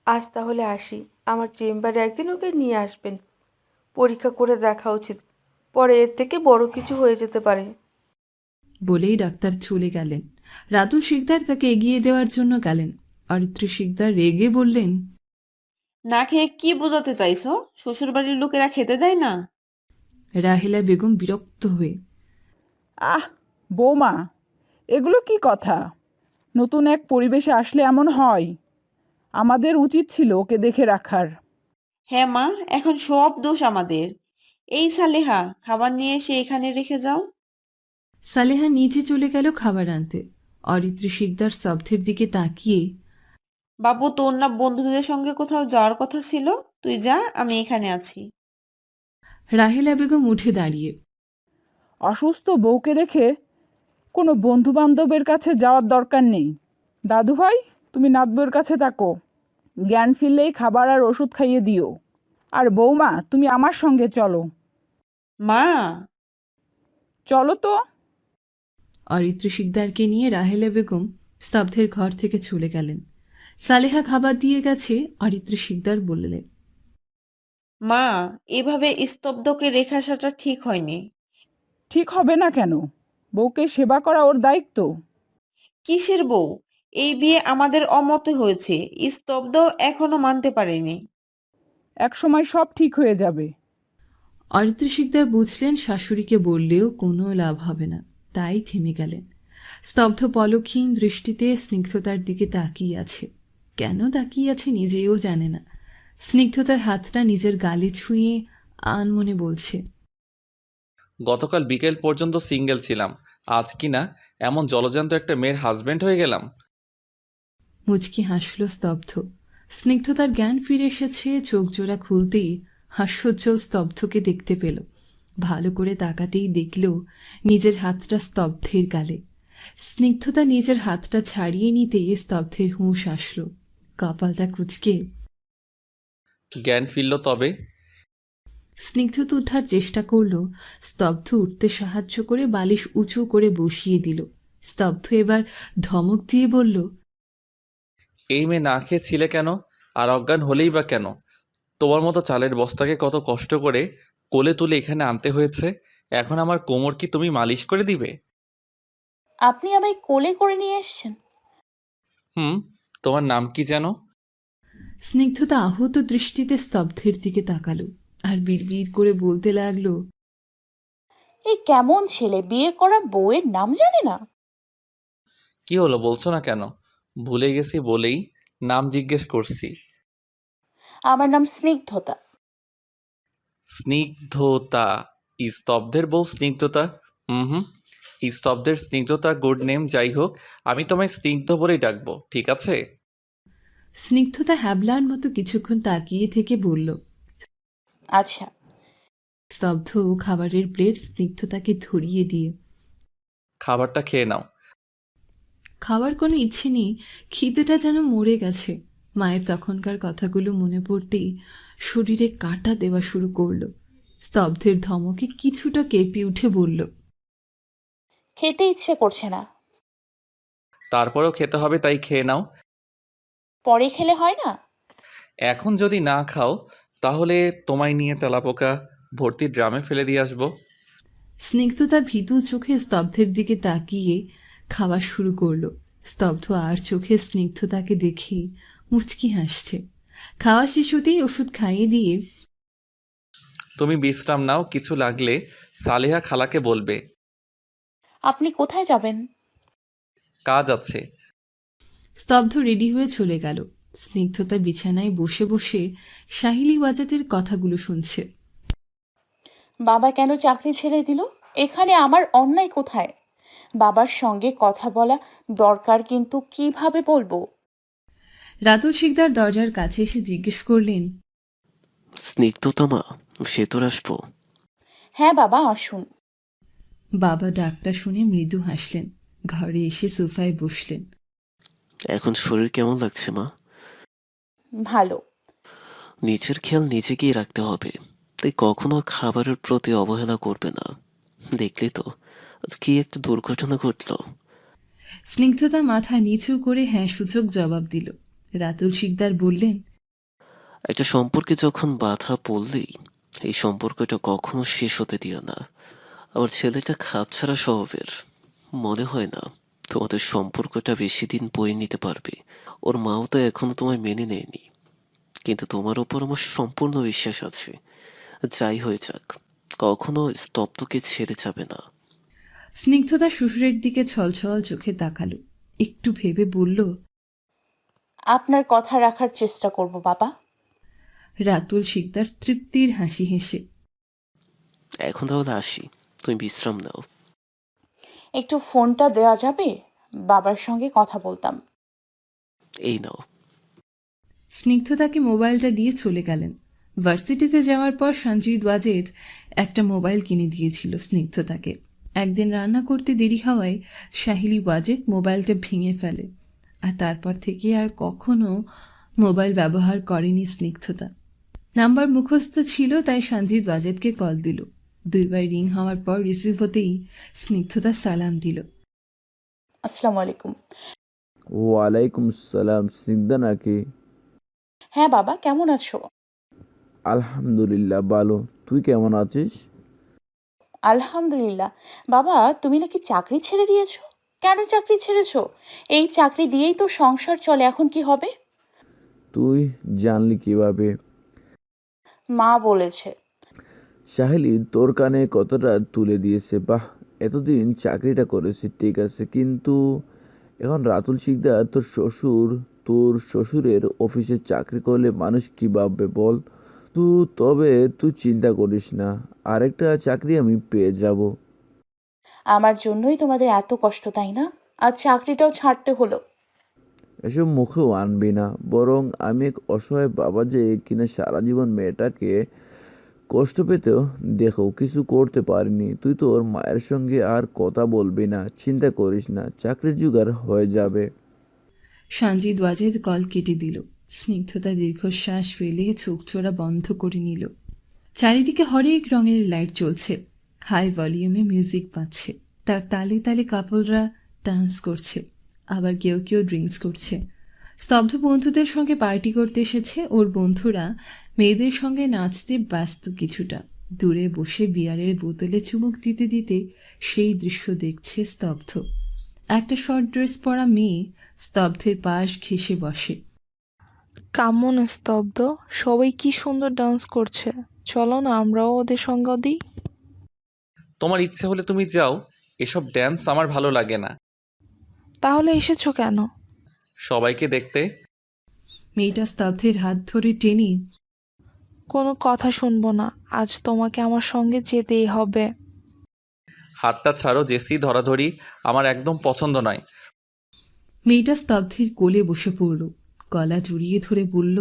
আজ তাহলে আসি। আমার চেম্বারে একদিন ওকে নিয়ে আসবেন। পরীক্ষা করে দেখা উচিত, পরে এর থেকে বড় কিছু হয়ে যেতে পারে। বলেই ডাক্তার চলে গেলেন। রাতুল শিকদার তাকে এগিয়ে দেওয়ার জন্য গেলেন। অরিত্রী শিকদার রেগে বললেন, না খেয়ে কি বোঝাতে চাইছো? শ্বশুর বাড়ির লোকেরা খেতে দেয় না? রাহেলা বেগম বিরক্ত হয়ে, আহ, বৌমা, এগুলো কি কথা? নতুন এক পরিবেশে আসলে এমন হয়? আমাদের উচিত ছিল ওকে দেখে রাখার। হ্যাঁ মা, এখন সব দোষ আমাদের। এই সালেহা, খাবার নিয়ে এসে এখানে রেখে যাও। সালেহা নিচে চলে গেল খাবার আনতে। অরিত্রী শিকদার স্তব্ধের দিকে তাকিয়ে, বাবু, তোর না বন্ধুদের সঙ্গে কোথাও যাওয়ার কথা ছিল? তুই যা, আমি এখানে আছি। রাহেলা বেগম উঠে দাঁড়িয়ে, অসুস্থ বউকে রেখে কোনো বন্ধু বান্ধবের কাছে যাওয়ার দরকার নেই। দাদু ভাই, তুমি নাতবউয়ের কাছে থাকো। জ্ঞান ফিরলেই খাবার আর ওষুধ খাইয়ে দিও। আর বৌমা, তুমি আমার সঙ্গে চলো। মা। চলো তো। অরিত্রী শিকদারকে নিয়ে রাহেলা বেগম স্তব্ধের ঘর থেকে চলে গেলেন। সালেহা খাবার দিয়ে গেছে। অরিত্রী শিকদার বললেন, মা, এভাবে স্তব্ধকে রেখে আসাটা ঠিক হয়নি। ঠিক হবে না কেন? বউকে সেবা করা ওর দায়িত্ব। কিসের বউ? এই বিয়ে আমাদের অমতে হয়েছে। স্তব্ধ এখনো মানতে পারেনি। একসময় সব ঠিক হয়ে যাবে। অরিত্রী শিকদার বুঝলেন শাশুড়িকে বললেও কোনো লাভ হবে না, তাই থেমে গেলেন। স্তব্ধ পলকহীন দৃষ্টিতে স্নিগ্ধতার দিকে তাকিয়ে আছে। কেন তাকিয়ে আছে নিজেও জানে না। স্নিগ্ধতার হাতটা নিজের গালে ছুঁয়ে আনমনে বলছে, গতকাল বিকেল পর্যন্ত সিঙ্গেল ছিলাম, আজ কি না এমন জলজান্ত একটা মেয়ের হাজবেন্ড হয়ে গেলাম। মুচকি হাসল স্তব্ধ। স্নিগ্ধতার জ্ঞান ফিরে এসেছে। চোখ জোড়া খুলতেই হাস্যোজ্জ্বল স্তব্ধকে দেখতে পেল। ভালো করে তাকাতেই দেখল নিজের হাতটা স্তব্ধের গালে। স্নিগ্ধতা নিজের হাতটা ছাড়িয়ে নিতে স্তব্ধের হুঁশ আসল। কপালটা কুঁচকে জ্ঞান ফিরল তবে? স্নিগ্ধতা ওঠার চেষ্টা করল। স্তব্ধ উঠতে সাহায্য করে বালিশ উঁচু করে বসিয়ে দিল। স্তব্ধ এবার ধমক দিয়ে বলল, এই মেয়ে না খেয়ে ছিলে কেন? আর অজ্ঞান হলেই বা কেন? তোমার মতো চালের বস্তাকে কত কষ্ট করে কোলে তুলে এখানে আনতে হয়েছে। এখন আমার কোমর কি তুমি মালিশ করে দিবে? আপনি আমায় কোলে করে নিয়ে এসেছেন? হুম। তোমার নাম কি যেন? স্নিগ্ধতা আহত দৃষ্টিতে স্তব্ধের দিকে তাকালো আর বিড়বিড় করে বলতে লাগলো, এই কেমন ছেলে, বিয়ে করা বউয়ের নাম জানে না? কি হলো বলছো না কেন? ভুলে গেছি বলেই নাম জিজ্ঞেস করছি। আমার নাম স্নিগ্ধতা। স্নিগ্ধতা? স্তব্ধের বউ স্নিগ্ধতা? হুম হুম। স্তব্ধের স্নিগ্ধতা গুড নেম। যাই হোক, আমি তোমায় স্নিগ্ধ বলেই ডাকবো, ঠিক আছে? স্নিগ্ধতা হ্যাবলার মতো কিছুক্ষণ তাকিয়ে থেকে বলল। আচ্ছা। স্তব্ধ খাবারের প্লেট স্নিগ্ধতাকে ধরিয়ে দিয়ে, খাবারটা খেয়ে নাও। খাওয়ার কোনো ইচ্ছে নেই, খিদেটা যেন মরে গেছে। মায়ের তখনকার কথাগুলো মনে পড়তেই শরীরে কাঁটা দেওয়া শুরু করলো। স্তব্ধের ধমকে কিছুটা কেঁপে উঠে বলল, খেতে ইচ্ছে করছে না। তারপরেও খেতে হবে, তাই খেয়ে নাও। পরে খেলে হয় না? এখন যদি না খাও তাহলে তোমায় নিয়ে তেলাপোকা ভর্তি ড্রামে ফেলে দিয়ে আসবো। স্নিগ্ধতা ভীতু চোখে স্তব্ধের দিকে তাকিয়ে খাওয়া শুরু করলো। স্তব্ধ আর চোখে স্নিগ্ধতাকে দেখে মুচকি হাসছে। খাওয়া শেষ হতেই ওষুধ খাইয়ে দিয়ে, তুমি বিশ্রাম নাও, কিছু লাগলে সালেহা খালাকে বলবে। আপনি কোথায় যাবেন? কাজ আছে। স্তব্ধ রেডি হয়ে চলে গেল। স্নিগ্ধতা বিছানায় বসে বসে সাহিলি ওয়াজেদের কথাগুলো শুনছে। বাবা কেন চাকরি ছেড়ে দিল? এখানে আমার অন্যায় কোথায়? বাবার সঙ্গে কথা বলা দরকার, কিন্তু কিভাবে বলবো? রাতুল শিকদার দরজার কাছে এসে জিজ্ঞেস করলেন, স্নিগ্ধতা মা, ভেতর আসবো? হ্যাঁ বাবা, আসুন। বাবা ডাকটা শুনে মৃদু হাসলেন। ঘরে এসে সোফায় বসলেন। এখন শরীর কেমন লাগছে মা? ভালো। নিজের খেয়াল নিজেকেই রাখতে হবে, তাই কখনো খাবারের প্রতি অবহেলা করবে না। দেখলি তো আজ কি একটা দুর্ঘটনা ঘটলো। স্নিগ্ধতা মাথা নিচু করে হ্যাঁ সূচক জবাব দিল। রাতুল শিকদার বললেন, একটা সম্পর্কে যখন বাধা পড়লেই এই সম্পর্কটা কখনো শেষ হতে দিও না। আমার ছেলেটা খাপছাড়া স্বভাবের, মনে হয় না তোমাদের সম্পর্কটা বেশি দিন বয়ে নিতে পারবে। ওর মাও তো এখনো তোমায় মেনে নেয়নি, কিন্তু তোমার ওপর আমার সম্পূর্ণ বিশ্বাস আছে। যাই হয়ে যাক, কখনো স্তব্ধকে ছেড়ে যাবে না। স্নিগ্ধতা শ্বশুরের দিকে ছলছল চোখে তাকালো, একটু ভেবে বলল, আপনার কথা রাখার চেষ্টা করব বাবা। রাতুল শিকদার তৃপ্তির হাসি হেসে। এখন তাহলে আসি, তুমি বিশ্রাম নাও। একটু ফোনটা দেওয়া যাবে? বাবার সঙ্গে কথা বলতাম। এই নাও। স্নিগ্ধতাকে মোবাইলটা দিয়ে চলে গেলেন। ভার্সিটিতে যাওয়ার পর সঞ্জিত ওয়াজেদ একটা মোবাইল কিনে দিয়েছিল স্নিগ্ধতাকে। একদিন রান্না করতে দেরি হওয়ায় সাহিলি ওয়াজেদ মোবাইলটা ভেঙে ফেলে, আর তারপর থেকে আর কখনো মোবাইল ব্যবহার করেনি স্নিগ্ধতা। নাম্বার মুখস্থ ছিল, তাই সঞ্জিত ওয়াজেদকে কল দিল। 2 বার রিং হওয়ার পর রিসিভ হতেই স্নিগ্ধতা সালাম দিল। আসসালামু আলাইকুম। ওয়ালাইকুম সালাম, স্নিগ্ধা নাকি? হ্যাঁ বাবা, কেমন আছো? আলহামদুলিল্লাহ ভালো, তুই কেমন আছিস? আলহামদুলিল্লাহ। বাবা, তুমি নাকি চাকরি ছেড়ে দিয়েছো? কেন চাকরি ছেড়েছো? এই চাকরি দিয়েই তো সংসার চলে, এখন কি হবে? তুই জানলি কিভাবে? মা বলেছে। সাহেলি তোর কানে কতটা তুলে দিয়েছে। বাহ, এতদিন চাকরিটা করেছি ঠিক আছে, কিন্তু এখন রাতুল শিকদার তোর শ্বশুরের অফিসে চাকরি করলে মানুষ কি ভাববে বল? তবে তুই চিন্তা করিস না, আরেকটা চাকরি আমি পেয়ে যাব। আমার জন্যই তোমাদের এত কষ্ট, তাই না? আর চাকরিটাও ছাড়তে হলো। এসব মুখেও আনবি না, বরং আমি এক অসহায় বাবা যে কিনা সারা জীবন মেয়েটাকে কষ্ট পেতেও দেখো কিছু করতে পারিনি। তুই তোর মায়ের সঙ্গে আর কথা বলবি না, চিন্তা করিস না, চাকরির জোগাড় হয়ে যাবে। সঞ্জিত ওয়াজেদ কল কেটে দিল। স্নিগ্ধতা দীর্ঘশ্বাস ফেলে চোখচোরা বন্ধ করে নিল। চারিদিকে হরেক রঙের লাইট জ্বলছে, হাই ভলিউমে মিউজিক বাজছে, তার তালে তালে কাপলরা ডান্স করছে, আবার কেউ কেউ ড্রিঙ্কস করছে। স্তব্ধ বন্ধুদের সঙ্গে পার্টি করতে এসেছে। ওর বন্ধুরা মেয়েদের সঙ্গে নাচতে ব্যস্ত কিছুটা। দূরে বসে বিয়ারের বোতলে চুমুক দিতে দিতে সেই দৃশ্য দেখছে স্তব্ধ। একটা শর্ট ড্রেস পরা মেয়ে স্তব্ধের পাশ ঘেঁষে বসে। কেমন স্তব্ধ, সবাই কি সুন্দর ডান্স করছে, চলো না আমরাও ওদের সঙ্গ দিই। তোমার ইচ্ছে হলে তুমি যাও, এসব ড্যান্স আমার ভালো লাগে না। তাহলে এসেছো কেন? সবাইকে দেখতে। মেয়েটা স্তব্ধের হাত ধরে টেনে, কোনো কথা শুনবো না, আজ তোমাকে আমার সঙ্গে যেতেই হবে। হাতটা ছাড়ো জেসি, ধরাধরি আমার একদম পছন্দ নয়। মেয়েটা স্তব্ধের কোলে বসে পড়ল, গলা জড়িয়ে ধরে বলল,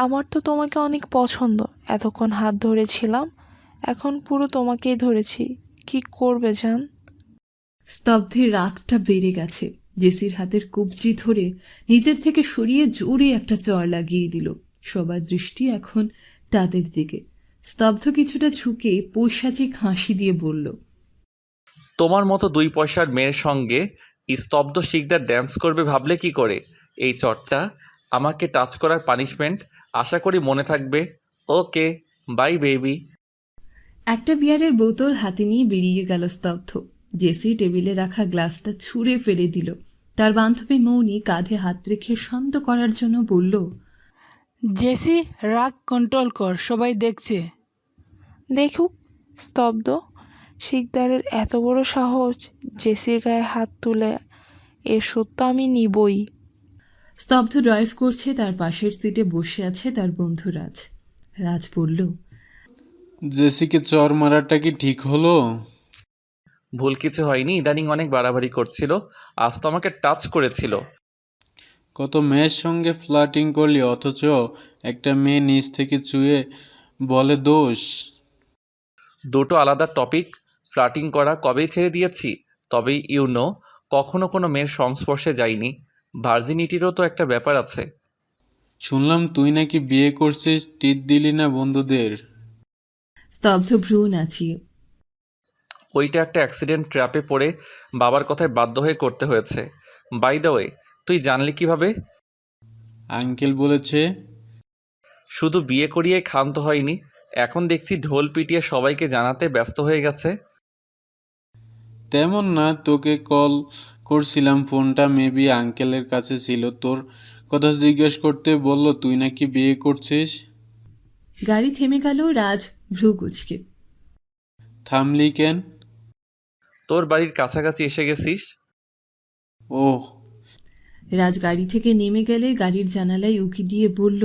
আমার তো তোমাকে অনেক পছন্দ, এতক্ষণ হাত ধরেছিলাম, এখন পুরো তোমাকেই ধরেছি, কি করবে জান? স্তব্ধের রাগটা বেড়ে গেছে। জেসির হাতের কবজি ধরে নিজের থেকে সরিয়ে জোরে একটা চড় লাগিয়ে দিল। সবার দৃষ্টি এখন তাদের দিকে। স্তব্ধ কিছুটা ঝুঁকে পৈশাচিক হাসি দিয়ে বলল, তোমার মতো 2 পয়সার মেয়ের সঙ্গে স্তব্ধ শিকদার ড্যান্স করবে ভাবলে কি করে? এই চটটা আমাকে টাচ করার পানিশমেন্ট, আশা করি মনে থাকবে। ওকে, বাই বেবি। একটা বিয়ারের বোতল হাতে নিয়ে বেরিয়ে গেল স্তব্ধ। জেসি টেবিলে রাখা গ্লাসটা ছুঁড়ে ফেলে দিল। তার বান্ধবী মৌনি কাঁধে হাত রেখে শান্ত করার জন্য বলল, জেসি, রাগ কন্ট্রোল কর, সবাই দেখছে। দেখুক স্তব্ধ, শিকদারের এত বড় সাহস, জেসির গায়ে হাত তুলে, এর সত্য আমি নিবই। স্তব্ধ ড্রাইভ করছে, তার পাশের সিটে বসে আছে তার বন্ধু রাজ। রাজ বলল, জেসিকে চর মারাটা কি ঠিক হলো? ভুল কিছু হয়নি, ইদানিং অনেক বাড়াবাড়ি করছিল, আজ তো আমাকে টাচ করেছিল। কত মেয়ের সঙ্গে ফ্লার্টিং করলি, অথচ একটা মেয়ে নিচ থেকে চুয়ে বলে দোষ। দুটো আলাদা টপিক। ফ্লার্টিং করা কবেই ছেড়ে দিয়েছি, তবেই কখনো কোনো মেয়ের সংস্পর্শে যাইনি। ভার্জিনিটিরও তো একটা ব্যাপার আছে। শুনলাম তুই নাকি বিয়ে করছিস, টিট দিলি না বন্ধুদের? স্তব্ধ ভ্রু নাচিয়ে, ওইটা একটা অ্যাক্সিডেন্ট ট্র্যাপে পড়ে বাবার কথায় বাধ্য হয়ে করতে হয়েছে। বাই দ্য ওয়ে, তুই জানলি কিভাবে? আঙ্কেল বলেছে। শুধু বিয়ে করিয়ে ক্ষান্ত হয়নি, এখন দেখছি ঢোল পিটিয়ে সবাইকে জানাতে ব্যস্ত হয়ে গেছে। তেমন না, তোকে কল করছিলাম, ফোনটা মেবি আঙ্কেলের কাছে ছিল, তোর কথা জিজ্ঞেস করতে বলল তুই নাকি বিয়ে করছিস। গাড়ি থেমে গেল। রাজ ভ্রু কুঁচকে। থামলি কেন? তোর বাড়ির কাছাকাছি এসে গেছিস। ওহ, রাজ গাড়ি থেকে নেমে গেলে গাড়ির জানালায় উকি দিয়ে বলল,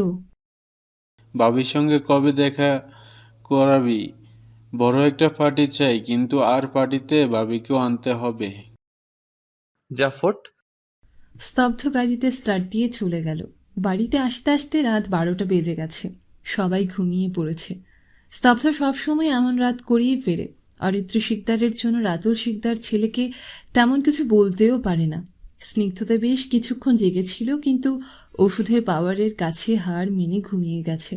ভাবির সঙ্গে কবে দেখা করাবি? বড় একটা পার্টি চাই, কিন্তু আর পার্টিতে ভাবিকেও আনতে হবে। যা ফোট। স্তব্ধ গাড়িতে স্টার্ট দিয়ে চলে গেল। বাড়িতে আসতে আসতে রাত 12টা বেজে গেছে। সবাই ঘুমিয়ে পড়েছে। স্তব্ধ সবসময় এমন রাত করেই ফেরে। অরিত্রী শিকদারের জন্য রাতুল শিকদার ছেলেকে তেমন কিছু বলতেও পারে না। স্নিগ্ধতা বেশ কিছুক্ষণ জেগেছিল, কিন্তু ওষুধের পাওয়ারের কাছে হার মেনে ঘুমিয়ে গেছে।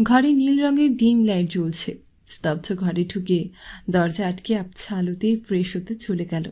ঘরে নীল রঙের ডিম লাইট জ্বলছে। স্তব্ধ ঘরে ঢুকে দরজা আটকে আবছা আলোতেই ফ্রেশ হতে চলে গেল।